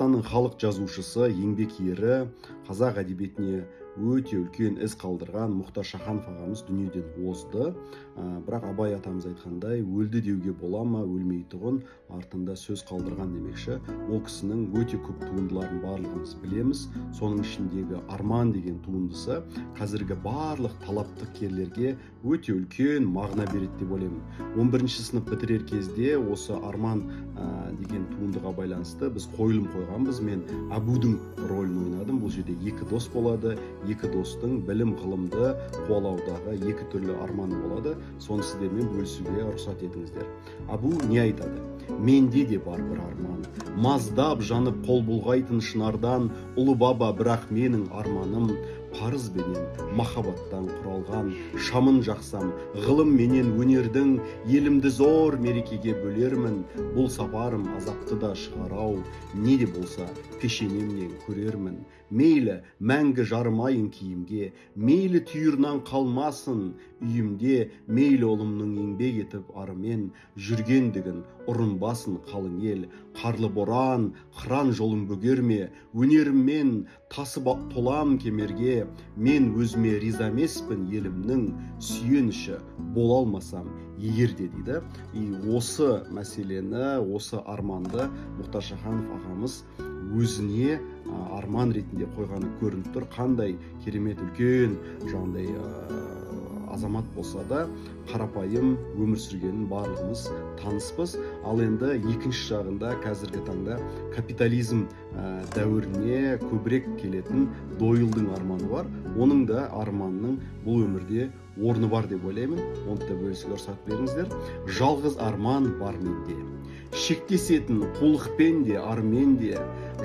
Қазақстанның халық жазушысы, еңбек ері, қазақ әдебиетіне өте үлкен із қалдырған Мұхтар Шаханов ағамыз дүниеден озды. Бірақ Абай атамыз айтқандай, өлді деуге бола ма, өлмейтұғын артында сөз қалдырған демекші. Ол кісінің өте көп туындыларын барлығымыз білеміз. Соның ішіндегі Арман деген туындысы қазіргі барлық талапты керлерге өте үлкен мағына береді деп ойлаймын. 11-ші сынып бітірер кезде осы Арман деген туындыға байланысты біз қойылым қойғанбыз. Мен Әбудің рөлін ойнадым. Бұл жерде екі дос болады. Екі достың білім ғылымды қуалаудағы екі түрлі арманы болады. Соны сіздермен бөлісуге рұқсат етіңіздер. Әбу не айтады? Менде де бар бір арман. Маздап жанып қол бұлғайтын шынардан, ұлы баба, бірақ менің арманым парыз бенен махаббаттан құралған. Шамын жақсам, ғылым менен өнердің, елімді зор мерекеге бөлермін. Бұл сапарым азапты да шығарау, не де болса пешенемнен көрермін. Мейлі мәңгі жарымайын киімге, мейлі түйірнан қалмасын үйімде, мейлі ұлымның еңбек етіп арымен жүргендігін ұрынбасын қалың ел. Қарлы боран, қыран жолын бөгерме, өнеріммен тасып толам кемерге. Мен өзіме риза емеспін елімнің сүйеніші бола алмасам егерде дейді. Осы мәселені, осы арманды Мұхтар Шаханов ағамыз өзіне арман ретінде қойғаны көрініп тұр. Қандай керемет үлкен жаңағыдай азамат болса да қарапайым өмір сүргенін барлығымыз таныспыз. Ал енді екінші жағында қазіргі таңда капитализм дәуіріне көбірек келетін Дойлдың арманы бар. Оның да арманның бұл өмірде орны бар деп ойлаймын. Оны да бөлісуге рұқсат беріңіздер. Жалғыз арман бар менде, шектесетін қулықпен де армен де,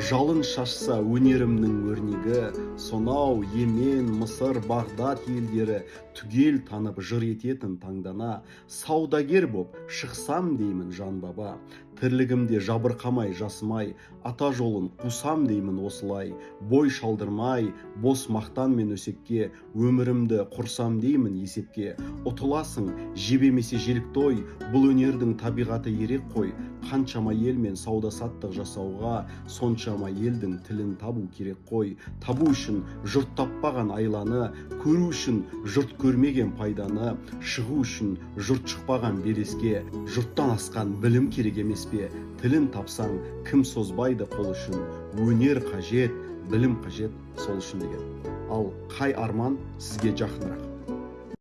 жалын шашса өнерімнің өрнегі, сонау Емен, Мысыр, Бағдат елдері түгел танып жыр ететін таңдана. Саудагер боп шықсам деймін жан баба, тірлігімде жабырқамай жасымай, ата жолын қусам деймін осылай. Бой шалдырмай, бос мақтан мен өсекке, өмірімді құрсам деймін есепке. Ұтыласың жебемесе желік той, бұл өнердің табиғаты ерек қой. Қаншама елмен сауда-саттық жасауға, соншама елдің тілін табу керек қой. Табу үшін жұрт таппаған айланы, көру үшін жұрт көрмеген пайданы, шығу үшін жұрт шықпаған белеске. Жұрттан асқан білім керек емес пе? Тілін тапсаң кім созбайды қол үшін? Өнер қажет, білім қажет сол үшін деген. Ал қай арман сізге жақынырақ?